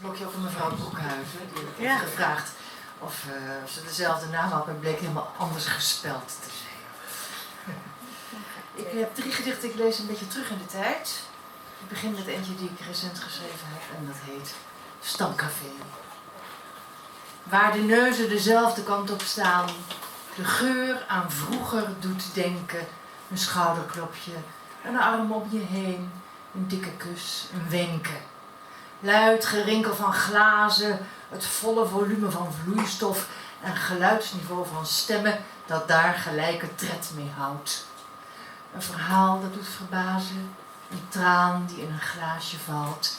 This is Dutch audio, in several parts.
blokje over mevrouw Broekhuizen. Die heeft gevraagd of ze dezelfde naam had, maar bleek helemaal anders gespeld te zijn. Ik heb 3 gedichten, ik lees een beetje terug in de tijd. Ik begin met eentje die ik recent geschreven heb en dat heet Stamcafé. Waar de neuzen dezelfde kant op staan, de geur aan vroeger doet denken, een schouderklopje, een arm om je heen, een dikke kus, een wenken. Luid gerinkel van glazen, het volle volume van vloeistof en geluidsniveau van stemmen dat daar gelijke tred mee houdt. Een verhaal dat doet verbazen, een traan die in een glaasje valt.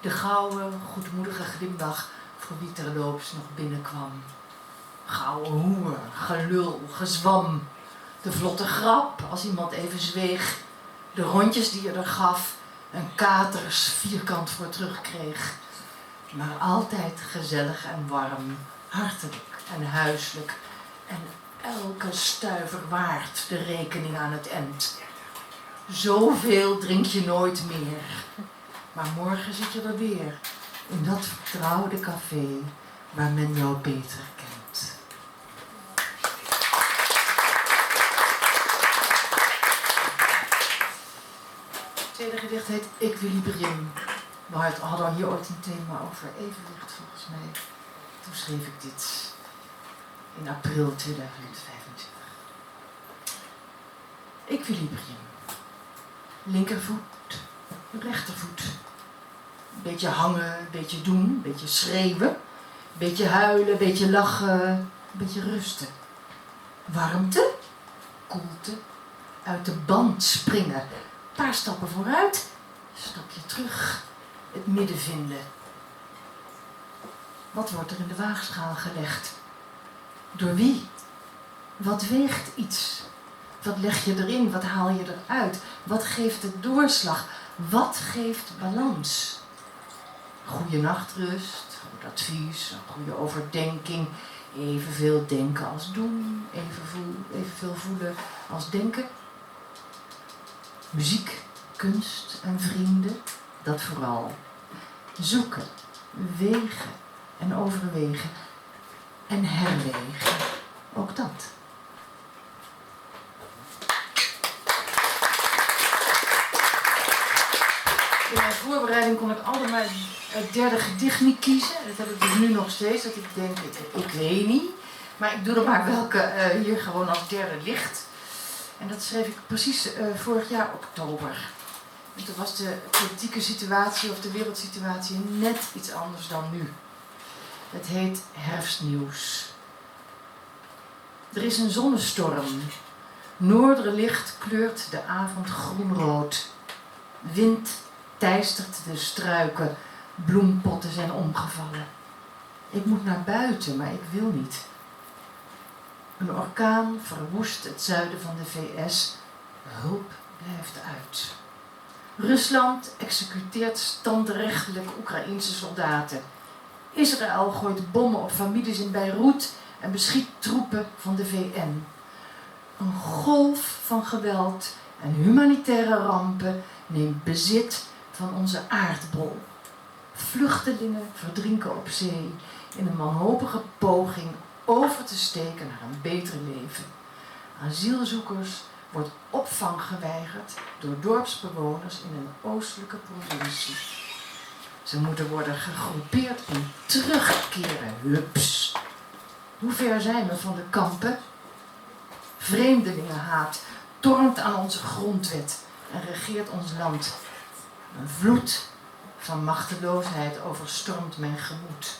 De gouden, goedmoedige glimlach voor wie terloops nog binnenkwam. Gouden hoer, gelul, gezwam. De vlotte grap als iemand even zweeg. De rondjes die je er gaf en katers vierkant voor terugkreeg. Maar altijd gezellig en warm, hartelijk en huiselijk. En elke stuiver waard de rekening aan het end. Zoveel drink je nooit meer. Maar morgen zit je er weer. In dat vertrouwde café waar men jou beter kent. Het tweede gedicht heet Equilibrium. We hadden hier ooit een thema over evenwicht volgens mij. Toen schreef ik dit in april 2025. Equilibrium. Linkervoet, rechtervoet. Een beetje hangen, een beetje doen, een beetje schreeuwen. Een beetje huilen, een beetje lachen, een beetje rusten. Warmte, koelte, uit de band springen. Een paar stappen vooruit, een stapje terug. Het midden vinden. Wat wordt er in de waagschaal gelegd? Door wie? Wat weegt iets? Wat leg je erin? Wat haal je eruit? Wat geeft de doorslag? Wat geeft balans? Goede nachtrust, goed advies, een goede overdenking. Evenveel denken als doen, evenveel voelen als denken. Muziek, kunst en vrienden, dat vooral. Zoeken, wegen en overwegen en herwegen, ook dat. In mijn voorbereiding kon ik altijd maar het derde gedicht niet kiezen. Dat heb ik dus nu nog steeds, dat ik denk, ik weet niet. Maar ik doe er maar welke hier gewoon als derde ligt. En dat schreef ik precies vorig jaar oktober. En toen was de politieke situatie of de wereldsituatie net iets anders dan nu. Het heet Herfstnieuws. Er is een zonnestorm. Noorderlicht kleurt de avond groenrood. Wind teistert de struiken. Bloempotten zijn omgevallen. Ik moet naar buiten, maar ik wil niet. Een orkaan verwoest het zuiden van de VS. Hulp blijft uit. Rusland executeert standrechtelijk Oekraïense soldaten. Israël gooit bommen op families in Beirut en beschiet troepen van de VN. Een golf van geweld en humanitaire rampen neemt bezit van onze aardbol. Vluchtelingen verdrinken op zee in een wanhopige poging over te steken naar een beter leven. Asielzoekers wordt opvang geweigerd door dorpsbewoners in een oostelijke provincie. Ze moeten worden gegroepeerd en terugkeren. Hups. Hoe ver zijn we van de kampen? Vreemdelingenhaat tornt aan onze grondwet en regeert ons land. Een vloed van machteloosheid overstormt mijn gemoed.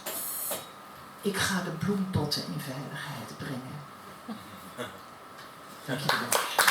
Ik ga de bloempotten in veiligheid brengen. Dank je wel.